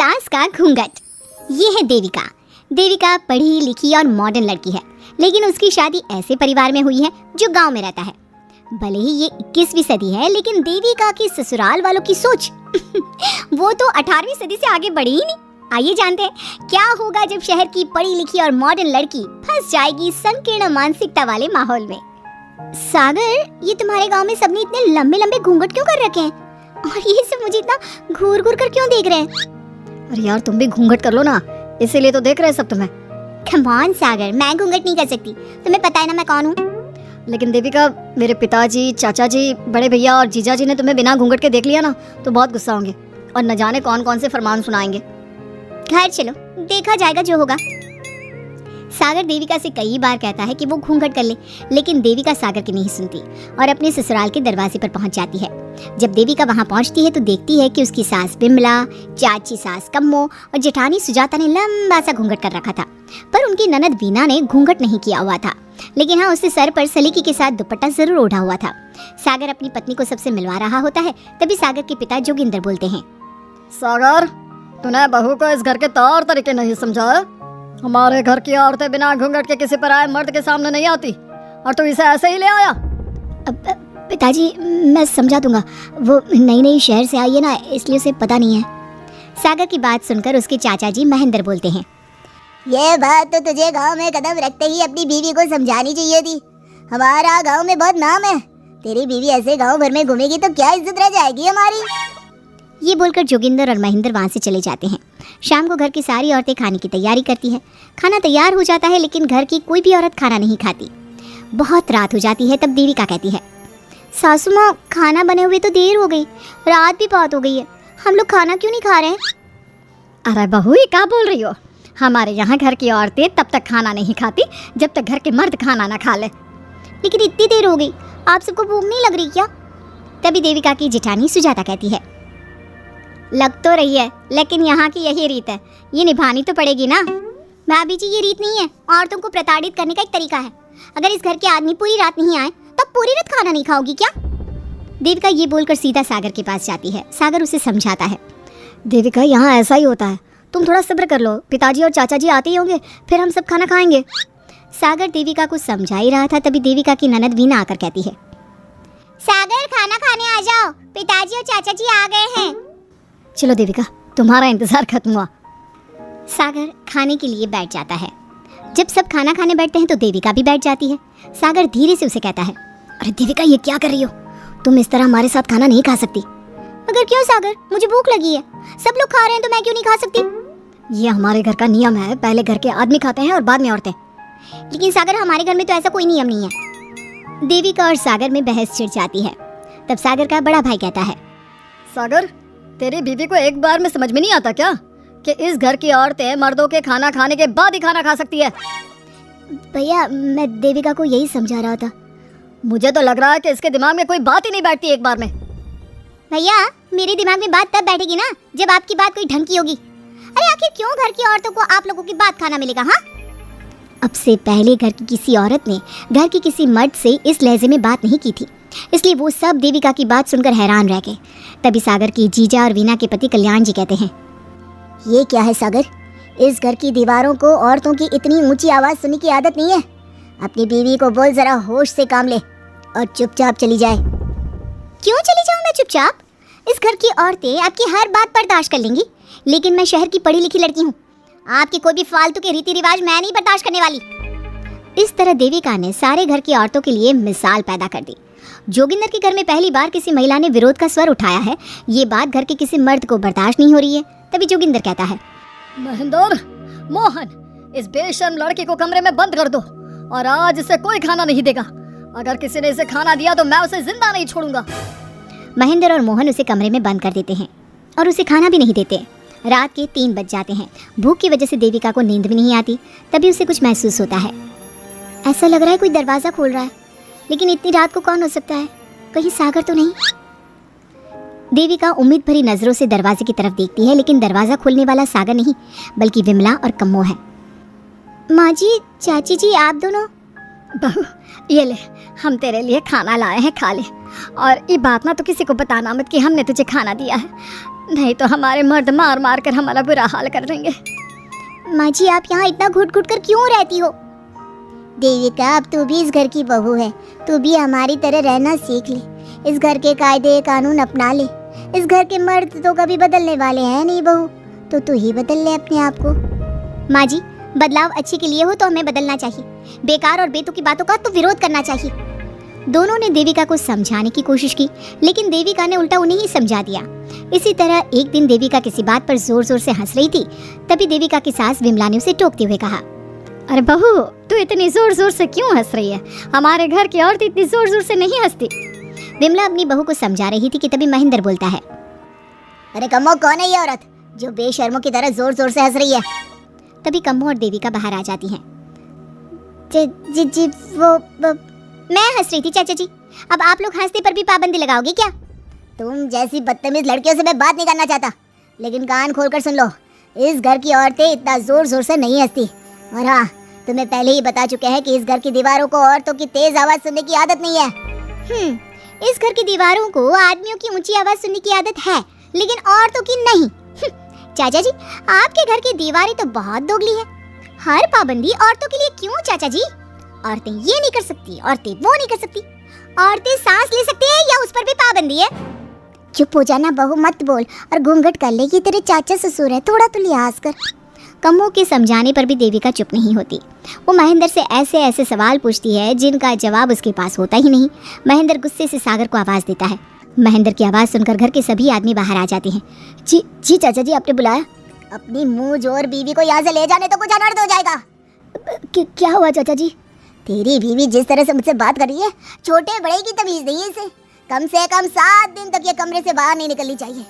सास का घूंघट। ये है देविका। देविका पढ़ी लिखी और मॉडर्न लड़की है, लेकिन उसकी शादी ऐसे परिवार में हुई है जो गांव में रहता है। भले ही ये 21वीं सदी है, लेकिन देविका की ससुराल वालों की सोच वो तो 18वीं सदी से आगे बढ़ी ही नहीं। आइए जानते हैं क्या होगा जब शहर की पढ़ी लिखी और मॉडर्न लड़की फंस जाएगी संकीर्ण मानसिकता वाले माहौल में। सागर, ये तुम्हारे गांव में सबने इतने लंबे लंबे घूंघट क्यों कर रखे हैं? और ये सब मुझे इतना घूर घूर कर क्यों देख रहे हैं? अरे यार, तुम भी घूंघट कर लो ना, इसीलिए तो देख रहे हैं सब तुम्हें। कम ऑन सागर, मैं घूंघट नहीं कर सकती। तुम्हें पता है ना मैं कौन हूँ। लेकिन देविका, मेरे पिताजी, चाचा जी, बड़े भैया और जीजा जी ने तुम्हें बिना घूंघट के देख लिया ना तो बहुत गुस्सा होंगे और न जाने कौन कौन से फरमान सुनाएंगे। घर चलो, देखा जाएगा जो होगा। सागर देविका से कई बार कहता है कि वो घूंघट कर ले, लेकिन देविका सागर की नहीं सुनती और अपने ससुराल के दरवाजे पर पहुंच जाती है। जब देविका वहां पहुंचती है तो देखती है कि उसकी सास बिमला, चाची सास कम्मो और जेठानी सुजाता ने लंबा सा घूंघट कर रखा था, पर उनकी ननद वीना ने घूंघट नहीं किया हुआ था। लेकिन हाँ, उससे सर पर सलीकी के साथ दुपट्टा जरूर ओढ़ा हुआ था। सागर अपनी पत्नी को सबसे मिलवा रहा होता है, तभी सागर के पिता जोगिंदर बोलते हैं, सागर, तूने बहू को इस घर के तौर तरीके नहीं समझा। हमारे घर की औरतें बिना घूंघट के किसी पराये मर्द के सामने नहीं आती और तू इसे ऐसे ही ले आया। पिताजी, मैं समझा दूंगा, वो नई नई शहर से आई है ना, इसलिए उसे पता नहीं है। सागर की बात सुनकर उसके चाचा जी महेंद्र बोलते हैं, ये बात तो तुझे गांव में कदम रखते ही अपनी बीवी को समझानी चाहिए थी। हमारा गांव में बहुत नाम है, तेरी बीवी ऐसे गांव भर में घूमेगी तो क्या इज्जत रह जाएगी हमारी। ये बोलकर जोगिंदर और महेंद्र वहाँ से चले जाते हैं। शाम को घर की सारी औरतें खाने की तैयारी करती हैं। खाना तैयार हो जाता है, लेकिन घर की कोई भी औरत खाना नहीं खाती। बहुत रात हो जाती है, तब देविका कहती है, सासू माँ, खाना बने हुए तो देर हो गई, रात भी बहुत हो गई है, हम लोग खाना क्यों नहीं खा रहे हैं? अरे बहू, ये क्या बोल रही हो? हमारे यहाँ घर की औरतें तब तक खाना नहीं खाती जब तक घर के मर्द खाना ना खा ले। लेकिन इतनी देर हो गई, आप सबको भूख नहीं लग रही क्या? तभी देविका की जेठानी सुजाता कहती है, लग तो रही है, लेकिन यहाँ की यही रीत है, ये निभानी तो पड़ेगी ना। भाभी जी, ये रीत नहीं है, औरतों को प्रताड़ित करने का एक तरीका है। अगर इस घर के आदमी पूरी रात नहीं आए तो पूरी रात खाना नहीं खाओगी क्या? देविका ये बोलकर सीधा सागर के पास जाती है। सागर उसे समझाता है, देविका, यहाँ ऐसा ही होता है, तुम थोड़ा सब्र कर लो, पिताजी और चाचा जी आते ही होंगे, फिर हम सब खाना खाएंगे। सागर देविका को समझा ही रहा था, तभी देविका की ननद वीना आकर कहती है, सागर, खाना खाने आ जाओ, पिताजी और चाचा जी आ गए हैं। चलो देविका, तुम्हारा इंतजार खत्म हुआ। सागर खाने के लिए बैठ जाता है। जब सब खाना खाने बैठते हैं तो देविका भी बैठ जाती है। सागर धीरे से उसे कहता है, अरे देविका, ये क्या कर रही हो? तुम इस तरह हमारे साथ खाना नहीं खा सकती। मगर क्यों सागर, मुझे भूख लगी है, सब लोग खा रहे हैं तो मैं क्यों नहीं खा सकती? ये हमारे घर का नियम है, पहले घर के आदमी खाते हैं और बाद में औरतें। लेकिन सागर, हमारे घर में तो ऐसा कोई नियम नहीं है। देविका और सागर में बहस छिड़ जाती है। तब सागर का बड़ा भाई कहता है, सागर, तेरी बीवी को एक बार में समझ में नहीं आता क्या कि इस घर की औरतें मर्दों के खाना खाने के बाद ही खाना खा सकती है? भैया, मैं देविका को यही समझा रहा था। मुझे तो लग रहा है कि इसके दिमाग में कोई बात ही नहीं बैठती एक बार में। भैया, मेरे दिमाग में बात तब बैठेगी ना जब आपकी बात कोई ढंग की होगी। अरे आखिर क्यों घर की औरतों को आप लोगों की बात खाना मिलेगा? हाँ, अब से पहले घर की किसी औरत ने घर की किसी मर्द से इस लहजे में बात नहीं की थी, इसलिए वो सब देविका की बात सुनकर हैरान रह गए। तभी सागर की जीजा और वीना के पति कल्याण जी कहते हैं, ये क्या है सागर, इस घर की दीवारों को औरतों की इतनी ऊंची आवाज सुनने की आदत नहीं है। अपनी बीवी को बोल जरा होश से काम ले और चुपचाप चली जाए। क्यों चली जाऊं मैं चुपचाप? इस घर की औरतें आपकी हर बात बर्दाश्त कर लेंगी, लेकिन मैं शहर की पढ़ी लिखी लड़की हूँ। आपकी कोई भी फालतू के रीति रिवाज मैं नहीं बर्दाश्त करने वाली। इस तरह देविका ने सारे घर की औरतों के लिए मिसाल पैदा कर दी। जोगिंदर के घर में पहली बार किसी महिला ने विरोध का स्वर उठाया है। ये बात घर के किसी मर्द को बर्दाश्त नहीं हो रही है। तभी जोगिंदर कहता है, महेंद्र, मोहन, इस बेशर्म लड़की को कमरे में बंद कर दो और आज इसे कोई खाना नहीं देगा। अगर किसी ने इसे खाना दिया तो मैं उसे जिंदा नहीं छोड़ूंगा। महेंद्र और मोहन उसे कमरे में बंद कर देते हैं और उसे खाना भी नहीं देते। रात के 3 बज जाते हैं। भूख की वजह से देविका को नींद भी नहीं आती। तभी उसे कुछ महसूस होता है। ऐसा लग रहा है कोई दरवाज़ा खोल रहा है, लेकिन इतनी रात को कौन हो सकता है? कहीं सागर तो नहीं? देविका उम्मीद भरी नजरों से दरवाजे की तरफ देखती है, लेकिन दरवाज़ा खोलने वाला सागर नहीं बल्कि विमला और कम्मो है। माँ जी, चाची जी, आप दोनों? बहू, ये ले, हम तेरे लिए खाना लाए हैं, खा ले। और ये बात ना तो किसी को बताना मत कि हमने तुझे खाना दिया है, नहीं तो हमारे मर्द मार मार कर हमारा बुरा हाल कर देंगे। माँ जी आप यहाँ इतना घुट घुट कर क्यों रहती हो? देविका, अब तू भी इस घर की बहू है, तू भी हमारी तरह रहना सीख ले। इस घर के कायदे कानून अपना ले। इस घर के मर्द तो कभी बदलने वाले हैं नहीं बहू, तो तू ही बदल ले अपने आप को। माँ जी बदलाव अच्छे के लिए हो तो हमें बदलना चाहिए, बेकार और बेतुकी बातों का तो विरोध करना चाहिए। दोनों ने देविका को समझाने की कोशिश की, लेकिन देविका ने उल्टा उन्हें ही समझा दिया। इसी तरह एक दिन देविका किसी बात पर जोर जोर से हंस रही थी। तभी देविका की सास विमला ने उसे टोकते हुए कहा, अरे बहू, तू इतनी जोर जोर से क्यों हंस रही है? हमारे घर की औरत इतनी जोर जोर से नहीं हंसती। विमला अपनी बहू को समझा रही थी कि तभी महेंद्र बोलता है, अरे कम्मो, कौन है ये औरत जो बेशर्मों की तरह जोर जोर से हंस रही है? तभी कम्मो और देविका बाहर आ जाती हैं। जी जी वो मैं हंस रही थी चाचा जी, अब आप लोग हंसने पर भी पाबंदी लगाओगे क्या? तुम जैसी बदतमीज लड़कियों से मैं बात नहीं करना चाहता, लेकिन कान खोलकर सुन लो, इस घर की औरतें इतना जोर जोर से नहीं हंसती। और हाँ, तुम्हें पहले ही बता चुके हैं कि इस घर की दीवारों को औरतों की तेज आवाज सुनने की आदत नहीं है। इस घर की दीवारों को आदमियों की ऊंची आवाज सुनने की आदत है, लेकिन औरतों की नहीं। चाचा जी आपके घर की दीवारें तो बहुत दोगली है। हर पाबंदी औरतों के लिए क्यों चाचा जी? औरतें ये नहीं कर सकती, औरतें वो नहीं कर सकती, औरतें सांस ले सकती है या उस पर भी पाबंदी है? चुप हो जाना बहू, मत बोल और घूंघट कर ले, ये तेरे चाचा ससुर है, थोड़ा तो लिहाज कर। कम्मो के समझाने पर भी देविका चुप नहीं होती। वो महेंद्र से ऐसे ऐसे सवाल पूछती है जिनका जवाब उसके पास होता ही नहीं। महेंद्र गुस्से से सागर को आवाज देता है। महेंद्र की आवाज सुनकर घर के सभी आदमी बाहर आ जाते हैं। जी जी चाचा जी, आपने बुलाया? अपनी मुंह जोर बीवी को यहाँ से ले जाने तो कुछ अनर्थ हो जाएगा। क्या हुआ चाचा जी? तेरी बीवी जिस तरह से मुझसे बात कर रही है, छोटे बड़े की तमीज नहीं है इसे। कम से कम 7 दिन तक ये कमरे से बाहर नहीं निकलनी चाहिए।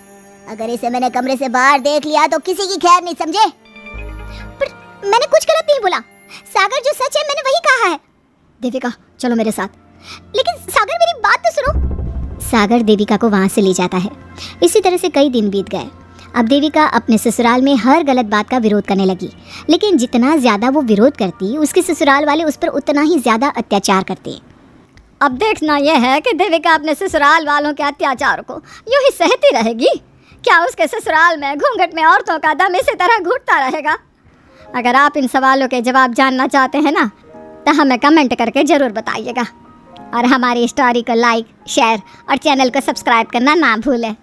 अगर इसे मैंने कमरे से बाहर देख लिया तो किसी की खैर नहीं, समझे? पर मैंने कुछ गलत नहीं बोला सागर, जो सच है मैंने वही कहा है। देविका चलो मेरे साथ। लेकिन सागर मेरी बात तो सुनो। सागर देविका को वहां से ले जाता है। इसी तरह से कई दिन बीत गए। अब देविका अपने ससुराल में हर गलत बात का विरोध करने लगी, लेकिन जितना ज्यादा वो विरोध करती उसके ससुराल वाले उस पर उतना ही ज्यादा अत्याचार करते। अब देखना यह है कि देविका अपने ससुराल वालों के अत्याचार को यूं ही सहती रहेगी, क्या उसके ससुराल में घूंघट में औरतों का दम इसी तरह घुटता रहेगा? अगर आप इन सवालों के जवाब जानना चाहते हैं ना, तो हमें कमेंट करके ज़रूर बताइएगा। और हमारी स्टोरी को लाइक, शेयर और चैनल को सब्सक्राइब करना ना भूलें।